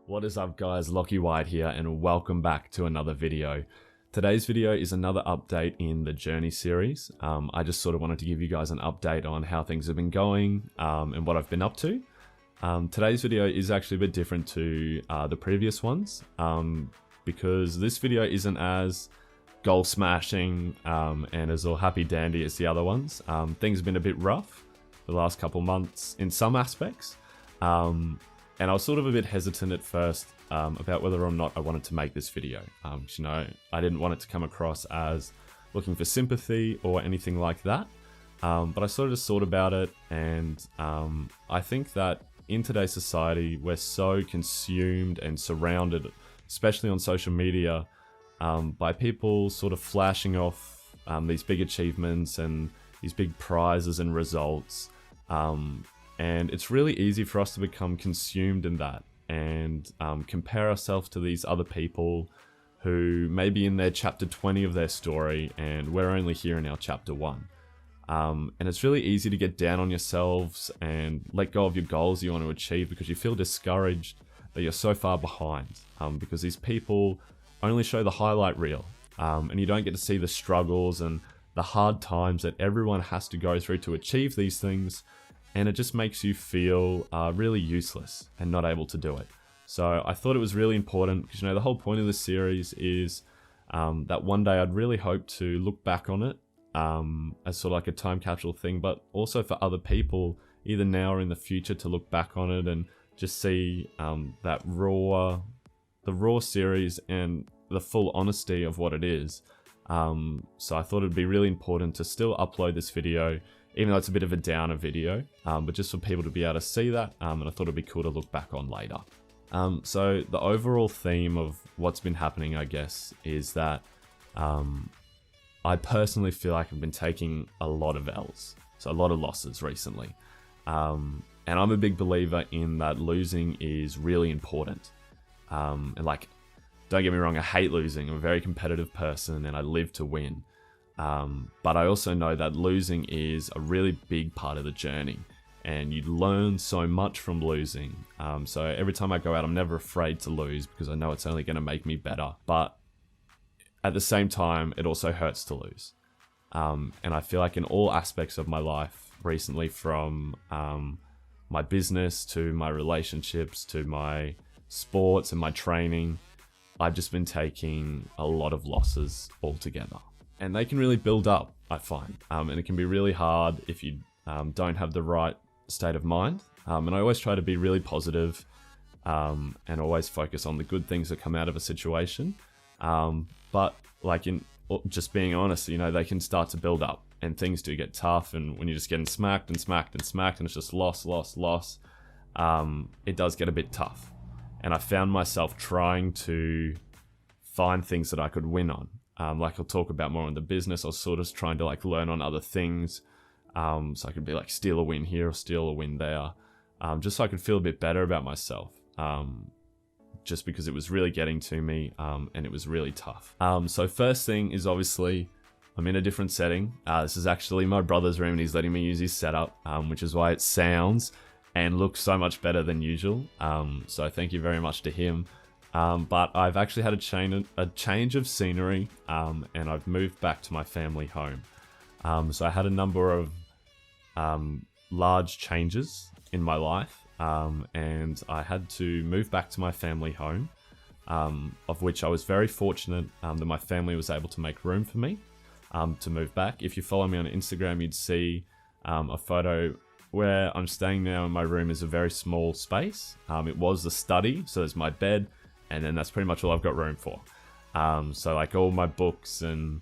What is up guys, Lachy here and welcome back to another video. Today's video is another update in the Journey series. I just sort of wanted to give you guys an update on how things have been going and what I've been up to. Today's video is actually a bit different to the previous ones because this video isn't as goal smashing and as all happy dandy as the other ones. Things have been a bit rough the last couple months in some aspects. And I was sort of a bit hesitant at first about whether or not I wanted to make this video. You know, I didn't want it to come across as looking for sympathy or anything like that. But I sort of just thought about it, and I think that in today's society, we're so consumed and surrounded, especially on social media, by people sort of flashing off these big achievements and these big prizes and results. And it's really easy for us to become consumed in that and compare ourselves to these other people who may be in their chapter 20 of their story and we're only here in our chapter 1. And it's really easy to get down on yourselves and let go of your goals you want to achieve because you feel discouraged that you're so far behind, because these people only show the highlight reel, and you don't get to see the struggles and the hard times that everyone has to go through to achieve these things. And it just makes you feel really useless and not able to do it. So I thought it was really important because, you know, the whole point of this series is that one day I'd really hope to look back on it as sort of like a time capsule thing, but also for other people, either now or in the future, to look back on it and just see the raw series and the full honesty of what it is. So I thought it'd be really important to still upload this video, even though it's a bit of a downer video, but just for people to be able to see that, and I thought it'd be cool to look back on later. So the overall theme of what's been happening, I guess, is that I personally feel like I've been taking a lot of L's, so a lot of losses recently. And I'm a big believer in that losing is really important. And like, don't get me wrong, I hate losing. I'm a very competitive person and I live to win. But I also know that losing is a really big part of the journey, and you learn so much from losing. So every time I go out, I'm never afraid to lose because I know it's only going to make me better. But at the same time, it also hurts to lose. And I feel like in all aspects of my life recently, from my business to my relationships to my sports and my training, I've just been taking a lot of losses altogether. And they can really build up, I find. And it can be really hard if you don't have the right state of mind. And I always try to be really positive, and always focus on the good things that come out of a situation. But like, in just being honest, you know, they can start to build up and things do get tough. And when you're just getting smacked and smacked and smacked and it's just loss, it does get a bit tough. And I found myself trying to find things that I could win on. Like I'll talk about more on the business. I was sort of trying to like learn on other things. So I could be like steal a win here or steal a win there. Just so I could feel a bit better about myself. Just because it was really getting to me, and it was really tough. So first thing is obviously I'm in a different setting. This is actually my brother's room and he's letting me use his setup, which is why it sounds and looks so much better than usual. So thank you very much to him. But I've actually had a change of scenery, and I've moved back to my family home. So I had a number of large changes in my life, and I had to move back to my family home, of which I was very fortunate that my family was able to make room for me to move back. If you follow me on Instagram, you'd see a photo where I'm staying now, and my room is a very small space. It was the study, so there's my bed, and then that's pretty much all I've got room for. So like all my books and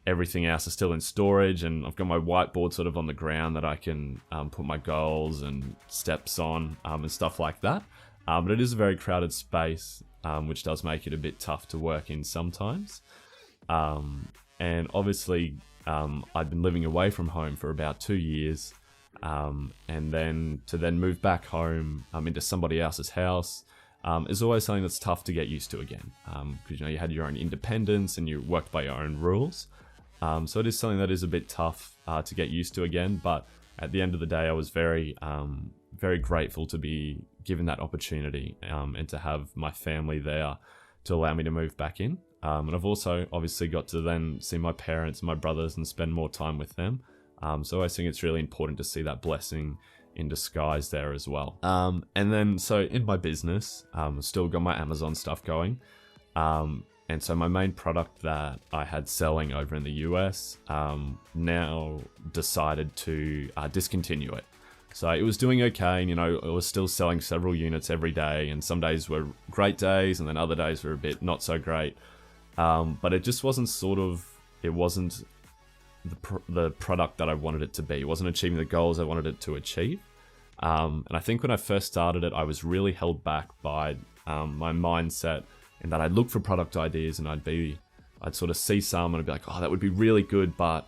everything else is still in storage, and I've got my whiteboard sort of on the ground that I can put my goals and steps on, and stuff like that. But it is a very crowded space, which does make it a bit tough to work in sometimes. And obviously I'd been living away from home for about 2 years, and then to move back home into somebody else's house is always something that's tough to get used to again, because you know, you had your own independence and you worked by your own rules. So it is something that is a bit tough to get used to again, but at the end of the day, I was very grateful to be given that opportunity and to have my family there to allow me to move back in. And I've also obviously got to then see my parents and my brothers and spend more time with them. So I think it's really important to see that blessing in disguise there as well. And then so in my business, still got my Amazon stuff going. And so my main product that I had selling over in the US now decided to discontinue it. So it was doing okay, and you know, it was still selling several units every day, and some days were great days, and then other days were a bit not so great. But it just wasn't it wasn't the product that I wanted it to be. It wasn't achieving the goals I wanted it to achieve. And I think when I first started it, I was really held back by my mindset, in that I'd look for product ideas and I'd sort of see some and I'd be like, oh, that would be really good, but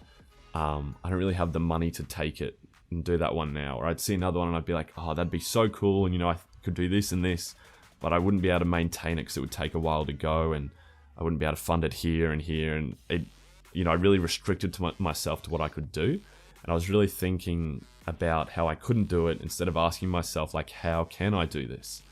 I don't really have the money to take it and do that one now. Or I'd see another one and I'd be like, oh, that'd be so cool, and you know, I could do this and this, but I wouldn't be able to maintain it because it would take a while to go, and I wouldn't be able to fund it here, and it, you know, I really restricted to myself to what I could do. And I was really thinking about how I couldn't do it, instead of asking myself, like, how can I do this?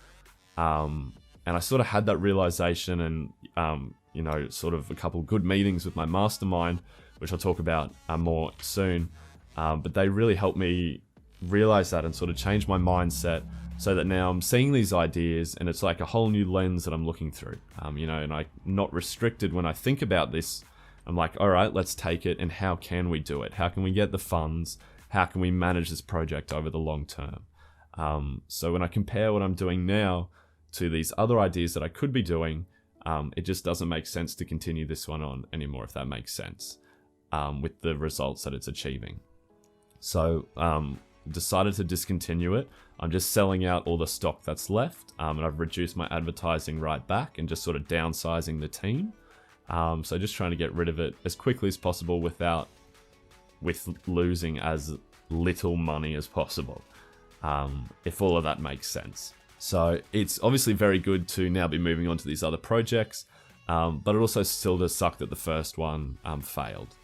And I sort of had that realization, and, you know, sort of a couple good meetings with my mastermind, which I'll talk about more soon. But they really helped me realize that and sort of change my mindset, so that now I'm seeing these ideas and it's like a whole new lens that I'm looking through, you know, and I'm not restricted when I think about this. I'm like, all right, let's take it, and how can we do it? How can we get the funds? How can we manage this project over the long term? So when I compare what I'm doing now to these other ideas that I could be doing, it just doesn't make sense to continue this one on anymore, if that makes sense, with the results that it's achieving. So decided to discontinue it. I'm just selling out all the stock that's left, and I've reduced my advertising right back and just sort of downsizing the team. So just trying to get rid of it as quickly as possible with losing as little money as possible, if all of that makes sense. So it's obviously very good to now be moving on to these other projects, but it also still does suck that the first one failed.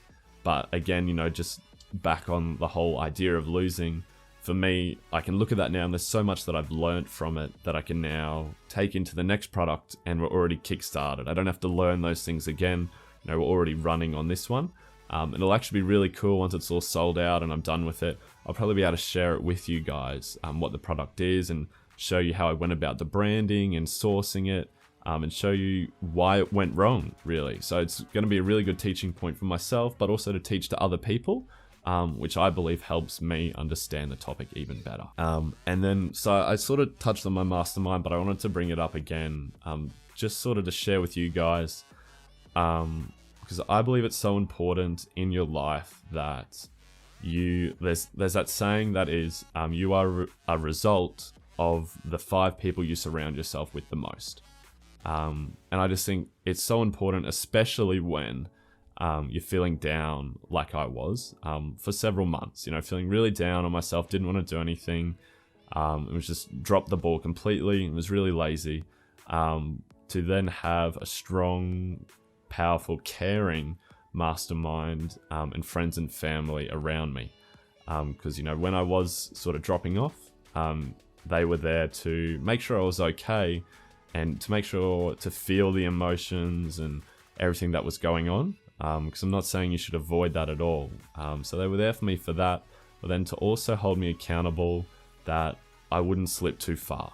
But again, you know, just back on the whole idea of losing, for me, I can look at that now, and there's so much that I've learned from it that I can now take into the next product, and we're already kickstarted. I don't have to learn those things again. You know, we're already running on this one. It'll actually be really cool once it's all sold out and I'm done with it. I'll probably be able to share it with you guys, what the product is, and show you how I went about the branding and sourcing it, and show you why it went wrong, really. So it's going to be a really good teaching point for myself, but also to teach to other people, which I believe helps me understand the topic even better. And then, so I sort of touched on my mastermind, but I wanted to bring it up again, just sort of to share with you guys, because I believe it's so important in your life that there's that saying that is, you are a result of the 5 people you surround yourself with the most. And I just think it's so important, especially when you're feeling down like I was for several months, you know, feeling really down on myself, didn't want to do anything. It was just dropped the ball completely. It was really lazy. To then have a strong, powerful, caring mastermind and friends and family around me. Because, you know, when I was sort of dropping off, they were there to make sure I was okay, and to make sure to feel the emotions and everything that was going on. Because I'm not saying you should avoid that at all. So they were there for me for that, but then to also hold me accountable that I wouldn't slip too far.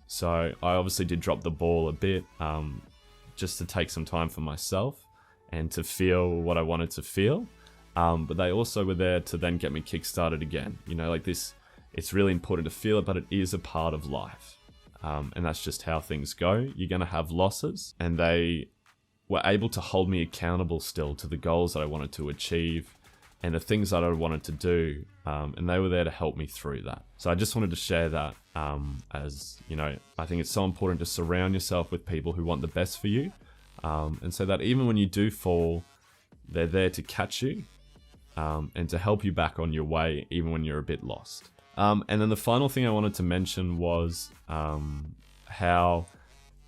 So I obviously did drop the ball a bit, just to take some time for myself and to feel what I wanted to feel. But they also were there to then get me kickstarted again. You know, like this, it's really important to feel it, but it is a part of life. And that's just how things go. You're going to have losses, and they were able to hold me accountable still to the goals that I wanted to achieve and the things that I wanted to do. And they were there to help me through that. So I just wanted to share that, as, you know, I think it's so important to surround yourself with people who want the best for you. And so that even when you do fall, they're there to catch you, and to help you back on your way, even when you're a bit lost. And then the final thing I wanted to mention was how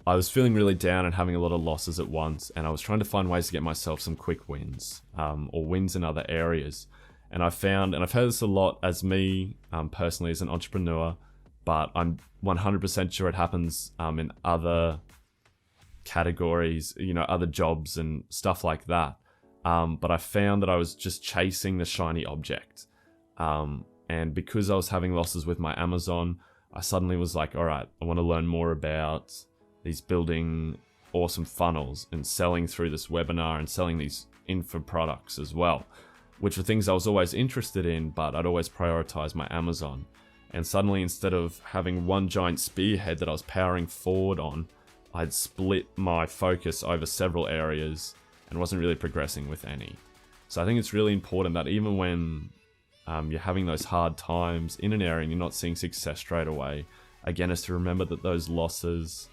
I was feeling really down and having a lot of losses at once, and I was trying to find ways to get myself some quick wins, or wins in other areas. And I found, and I've heard this a lot as me, personally as an entrepreneur, but I'm 100% sure it happens in other categories, you know, other jobs and stuff like that. But I found that I was just chasing the shiny object. And because I was having losses with my Amazon, I suddenly was like, all right, I want to learn more about these building awesome funnels and selling through this webinar and selling these info products as well, which are things I was always interested in, but I'd always prioritize my Amazon. And suddenly, instead of having one giant spearhead that I was powering forward on, I'd split my focus over several areas and wasn't really progressing with any. So I think it's really important that even when you're having those hard times in an area and you're not seeing success straight away, again, is to remember that those losses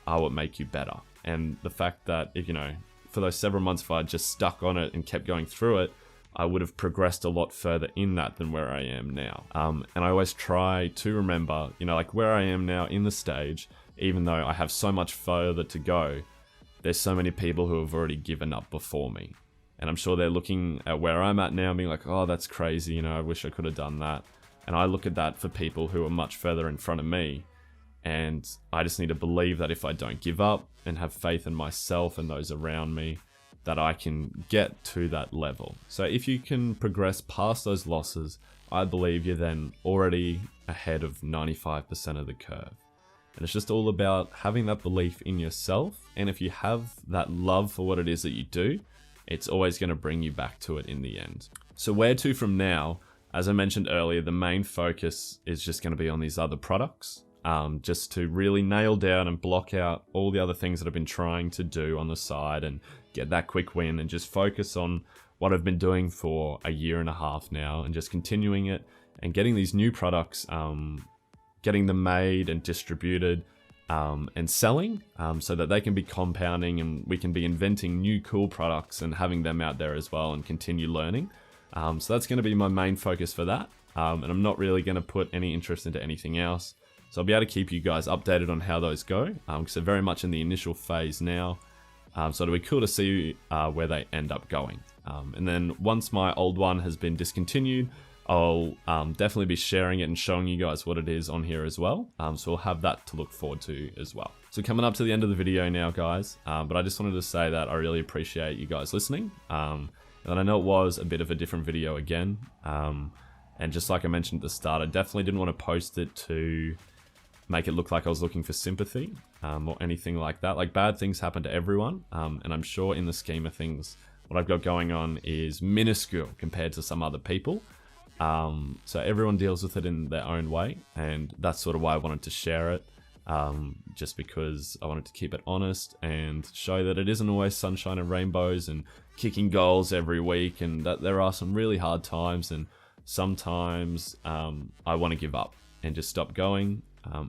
are what make you better. And the fact that, if you know, for those several months, if I just stuck on it and kept going through it, I would have progressed a lot further in that than where I am now. And I always try to remember, you know, like where I am now in the stage, even though I have so much further to go, there's so many people who have already given up before me. And I'm sure they're looking at where I'm at now and being like, oh, that's crazy, you know, I wish I could have done that. And I look at that for people who are much further in front of me. And I just need to believe that if I don't give up and have faith in myself and those around me, that I can get to that level. So if you can progress past those losses, I believe you're then already ahead of 95% of the curve. And it's just all about having that belief in yourself. And if you have that love for what it is that you do, it's always going to bring you back to it in the end. So where to from now? As I mentioned earlier, the main focus is just going to be on these other products. Just to really nail down and block out all the other things that I've been trying to do on the side and get that quick win, and just focus on what I've been doing for a year and a half now and just continuing it and getting these new products, getting them made and distributed and selling so that they can be compounding and we can be inventing new cool products and having them out there as well and continue learning. So that's going to be my main focus for that. And I'm not really going to put any interest into anything else. So I'll be able to keep you guys updated on how those go, because they're very much in the initial phase now. So it'll be cool to see where they end up going. And then once my old one has been discontinued, I'll definitely be sharing it and showing you guys what it is on here as well. So we'll have that to look forward to as well. So coming up to the end of the video now, guys, but I just wanted to say that I really appreciate you guys listening. And I know it was a bit of a different video again. And just like I mentioned at the start, I definitely didn't want to post it to make it look like I was looking for sympathy or anything like that. Like, bad things happen to everyone. And I'm sure in the scheme of things, what I've got going on is minuscule compared to some other people. So everyone deals with it in their own way. And that's sort of why I wanted to share it. Just because I wanted to keep it honest and show that it isn't always sunshine and rainbows and kicking goals every week, and that there are some really hard times, and sometimes I want to give up and just stop going.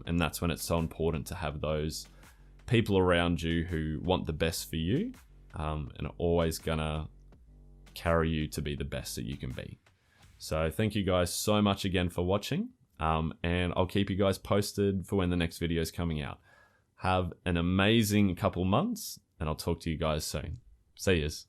And that's when it's so important to have those people around you who want the best for you and are always gonna carry you to be the best that you can be. So thank you guys so much again for watching, and I'll keep you guys posted for when the next video is coming out. Have an amazing couple months, and I'll talk to you guys soon. See yous.